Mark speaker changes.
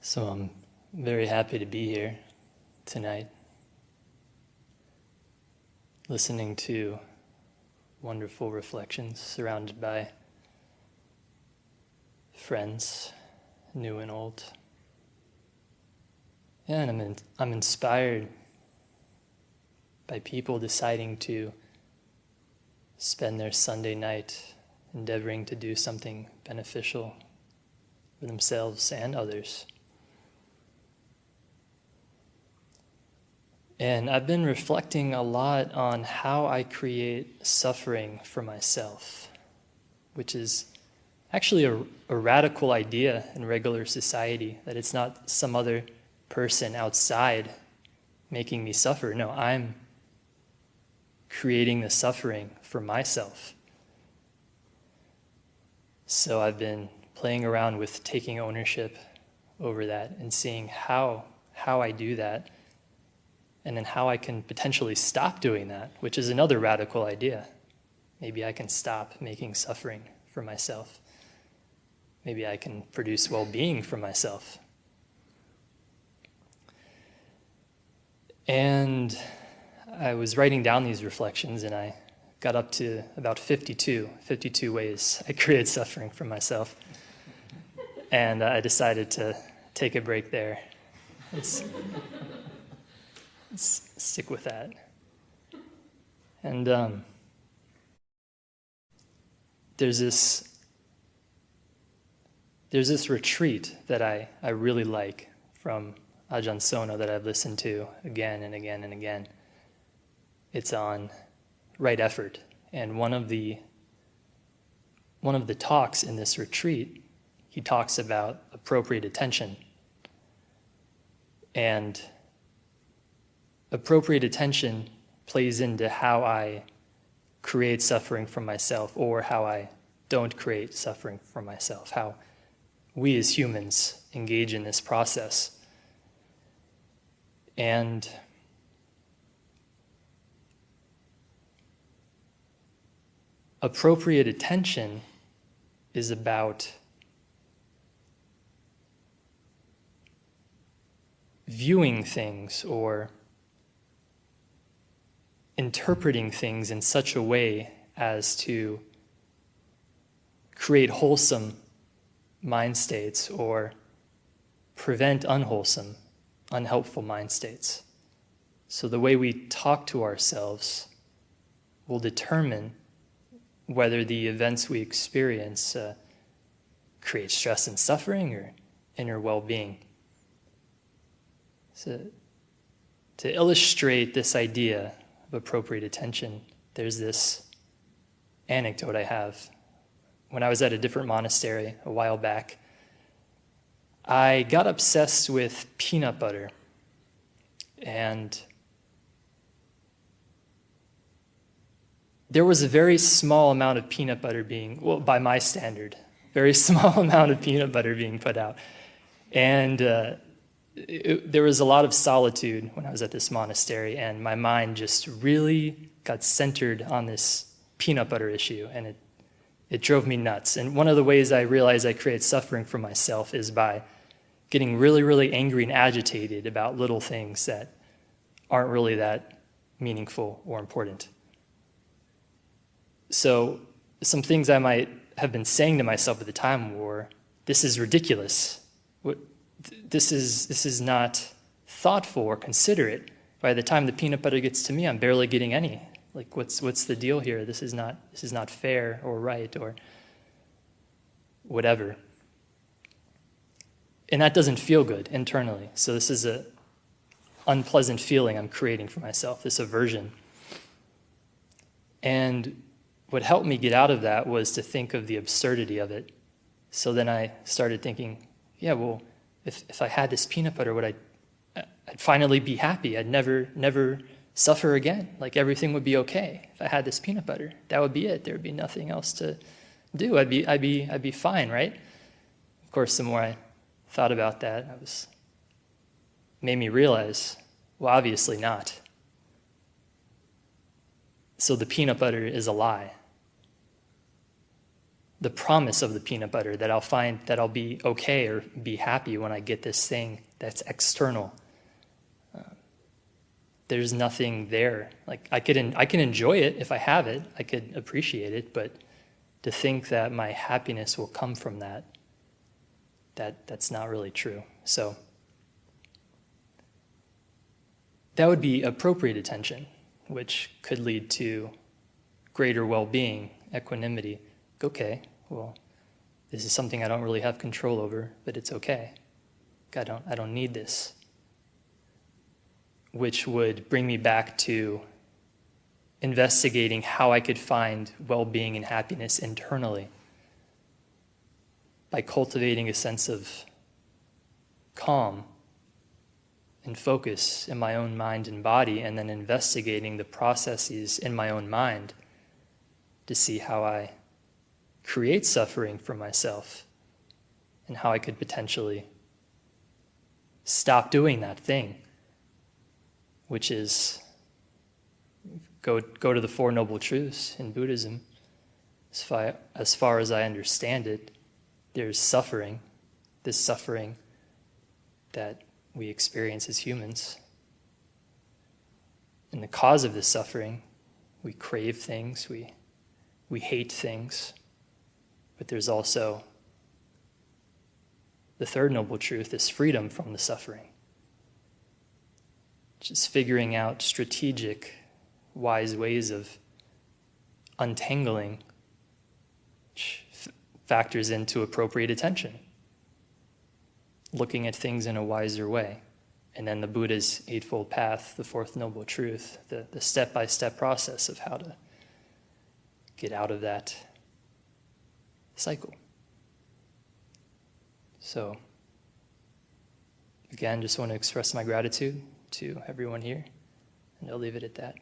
Speaker 1: So I'm very happy to be here tonight, listening to wonderful reflections surrounded by friends, new and old. Yeah, and I'm inspired by people deciding to spend their Sunday night endeavoring to do something beneficial for themselves and others. And I've been reflecting a lot on how I create suffering for myself, which is actually a radical idea in regular society, that it's not some other person outside making me suffer. No, I'm creating the suffering for myself. So I've been playing around with taking ownership over that and seeing how I do that, and then how I can potentially stop doing that, which is another radical idea. Maybe I can stop making suffering for myself. Maybe I can produce well-being for myself. And I was writing down these reflections, and I got up to about 52 ways I create suffering for myself. And I decided to take a break there. Let's stick with that. And there's this retreat that I really like from Ajahn Sona that I've listened to again and again and again. It's on right effort. And one of the talks in this retreat, he talks about appropriate attention. And appropriate attention plays into how I create suffering from myself, or how I don't create suffering from myself, how we as humans engage in this process. And appropriate attention is about viewing things or interpreting things in such a way as to create wholesome mind states or prevent unwholesome, unhelpful mind states. So the way we talk to ourselves will determine whether the events we experience create stress and suffering or inner well-being. So to illustrate this idea of appropriate attention, there's this anecdote I have. When I was at a different monastery a while back, I got obsessed with peanut butter. And there was a very small amount of peanut butter being, well, by my standard, very small amount of peanut butter being put out. And there was a lot of solitude when I was at this monastery, and my mind just really got centered on this peanut butter issue, and it drove me nuts. And one of the ways I realized I create suffering for myself is by getting really, really angry and agitated about little things that aren't really that meaningful or important. So some things I might have been saying to myself at the time were, this is ridiculous. This is not thoughtful or considerate. By the time the peanut butter gets to me, I'm barely getting any. Like, what's the deal here? This is not fair or right or whatever. And that doesn't feel good internally. So this is an unpleasant feeling I'm creating for myself, this aversion. And what helped me get out of that was to think of the absurdity of it. So then I started thinking, yeah, well, if I had this peanut butter, I'd finally be happy. I'd never suffer again. Like, everything would be okay if I had this peanut butter. That would be it. There would be nothing else to do. I'd be fine, right? Of course, the more I thought about that, made me realize, well, obviously not. So the peanut butter is a lie. the promise of the peanut butter, that I'll find that I'll be okay or be happy when I get this thing that's external. There's nothing there. Like I can enjoy it if I have it. I could appreciate it, but to think that my happiness will come from that's not really true. So that would be appropriate attention, which could lead to greater well-being, equanimity. Okay, well, this is something I don't really have control over, but it's okay. I don't need this. Which would bring me back to investigating how I could find well-being and happiness internally by cultivating a sense of calm and focus in my own mind and body, and then investigating the processes in my own mind to see how I create suffering for myself and how I could potentially stop doing that thing, which is go to the Four Noble Truths in Buddhism. As far as I understand it, there's suffering, this suffering that we experience as humans. And the cause of this suffering, we crave things, we hate things, but there's also the third noble truth, is freedom from the suffering. Just figuring out strategic, wise ways of untangling, which factors into appropriate attention, looking at things in a wiser way. And then the Buddha's Eightfold Path, the Fourth Noble Truth, the step-by-step process of how to get out of that cycle. So, again, just want to express my gratitude to everyone here, and I'll leave it at that.